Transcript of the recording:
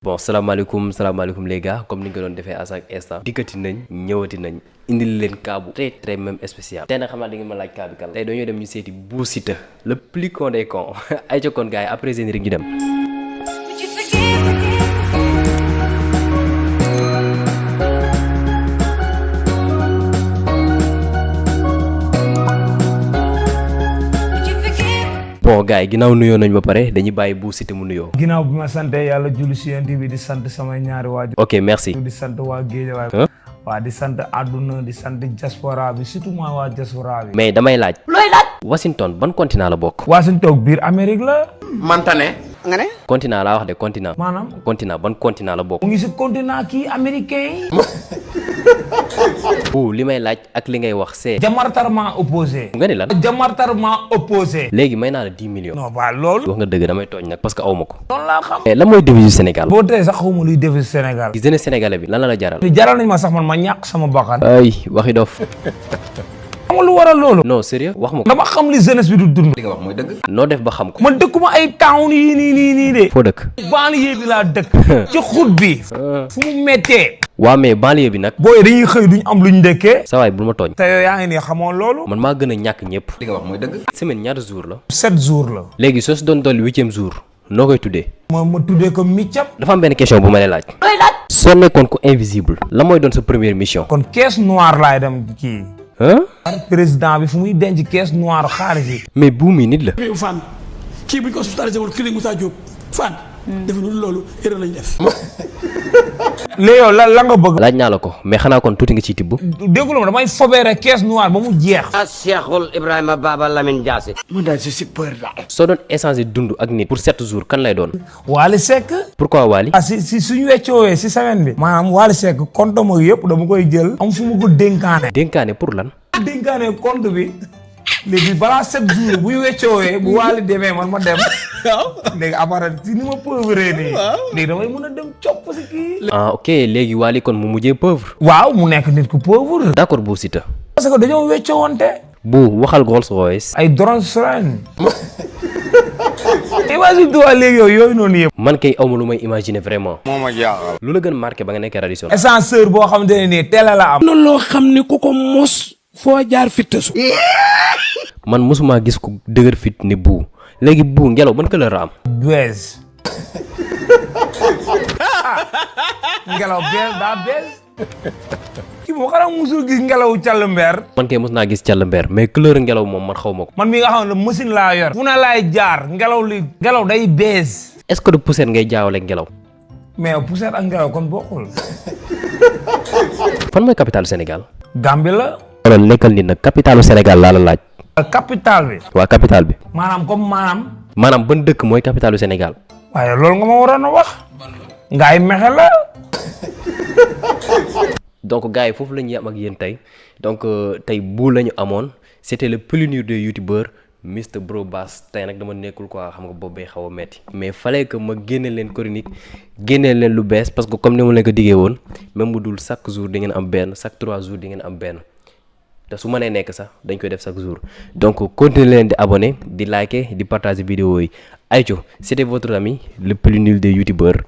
Bon, salaamaaleykum les gars, comme ni nga doon defee à chaque instant dikkati nañ ñëwati nañ indil leen cas bu très même spécial. Tey nag xam naa da ngeen ma laaj cas bi kan la. Tey dañoo dem ñu seeti Bou Siteu le plus con des cons ay ca kon gars yi après générique ñu dem. Bon gars yi ginnaaw nuyoo nañ ba pare dañuy bàyyi Bou Siteu mu nuyoo. ginnaaw bi ma sante yàlla julli si yonent bi di sant samay ñaari waajur. Ok merci. di sant waa Guédiawaye. waa di sant àdduna di sant diaspora bi surtout mooy waa diaspora bi. mais damay laaj. looy laaj. Washington ban continent la bokk. Washington biir Amérique la. Mantane. nga ne. continent laa wax de continent. maanaam. continent ban continent la bokk. mu ngi si continent kii américain yi. Bou li may laaj ak li ngay wax c'est. diamétralement opposé. nga ni lan. diamétralement opposé. léegi may naa la 10 millions. non ba loolu. wax nga dëgg damay tooñ nag parce que aw ma ko. noonu laa xam. lan mooy devise du Sénégal. boo tee sax xawma luy devise Sénégal. ci jeunesse sénégalais bi lan la jaral. li jaral nañ ma sax man ma ñàkk sama bakkan. ay waxi dof. xam nga lu waral loolu. non sérieux wax ma ko. dama xam li jeunesse bi du dund. li nga wax mooy dëgg. noo def ba xam ko. man dëkkuma ay town yii nii de. foo dëkk. banlieue bi laa dëkk. ci xut bi. fu mu méttee. waa mais banlieue bi nag. booy dañuy xëy duñ am luñ dëkkee. sa waay bul ma tooñ. te yow yaa ngi nii xamoon loolu. man maa gën a ñàkk ñëpp. li nga wax mooy dëgg. semaine ñaata jour la. 7 jours la. léegi soo si doon dolli 8e jour noo koy tuddee. ma tuddee ko miccap. dafa am benn question bu ma lay laaj. soo nekkoon ko invisible. la mooy doon sa première mission. kon caisse noire laay dem kii. président bi fu muy denc caisse noire xaalis yi. mais Bou mi nit la. réew Fane kii bu ñu ko hospitalisé woon kii Moussa Diop Fane. defuñu loolu erreur lañ def. léegi yow la nga bëgg. laaj naa la ko mais xanaa kon tuuti nga ciy tibb. déggu la ma damay fobeere caisse noire ba mu jeex. Cheikhul Ibrahima Baba Lamine Diassé. man daal je suis peur daal. soo doon échanger dund ak nit. pour 7 jours kan lay doon. Wally Seck. pourquoi Wally. si suñu weccoowee si semaine bi. maanaam Wally Seck compte ma yëpp dama koy jël. am fu mu ko dénkaane. dénkaane pour lan. dénkaane compte bi. léegi balaa 7 jours buy weccoowee bu Wally demee man ma dem. léegi après si ni ma pauvre nii. léegi damay mën a dem copp si kii. ah ok léegi Wally kon mu mujjee pauvre. waaw mu nekk nit ku pauvre. d'accord Bou Siteu. parce que dañoo weccoowante. Bou waxal Rolls Royce. ay drone sren. imagine toi léegi yooyu noonu yëpp. man kay awma lu may imaginer vraiment. moo ma jaaxal. lu la gën marqué ba nga nekkee Radisson. ascenseur boo xamante ne nii télé la am. noonu loo xam ne ku ko mos foo jaar fittasu. man mosuma gis ku dëgër fit ni Bou. léegi Bou ngelaw ban couleur la am. bees. ngelaw bees daa bees. kii moom xanaa musul gis ngelaw càll mbeer. man kay mos naa gis càll mbeer mais couleur ngelaw moom man xaw ma ko. man mi nga xam ne machine laa yor. fu na laay jaar ngelaw day bees. est-ce que de poussière ngay jaawale ngelaw. mais poussière ak ngelaw kon bokkul. fan mooy capitale Sénégal. Gambie la. wala nekkal nit nag capitalu Sénégal laa la laaj. capitale bi. waa capitale bi. maanaam ban dëkk mooy capitalu Sénégal. waaye loolu nga ma waroon a wax. ngaay mexe la. donc gars yi foofu la ñuy am ak yéen tey donc tey Bou la ñu amoon c'était le plus nul des youtubeurs Mr Bro Bass tey nag dama nekkul quoi xam nga boobu bay xaw a metti mais fallait que ma génne leen chronique génne leen lu bees parce que comme ni ma leen ko diggee woon même bu dul chaque jour di ngeen am benn chaque 3 jours di ngeen am benn te su ma nee nekk sax dañ koy def chaque jour donc continuez leen di abonner di liker di partager vidéo yi ayco c'était votre ami le plus nul des youtubeurs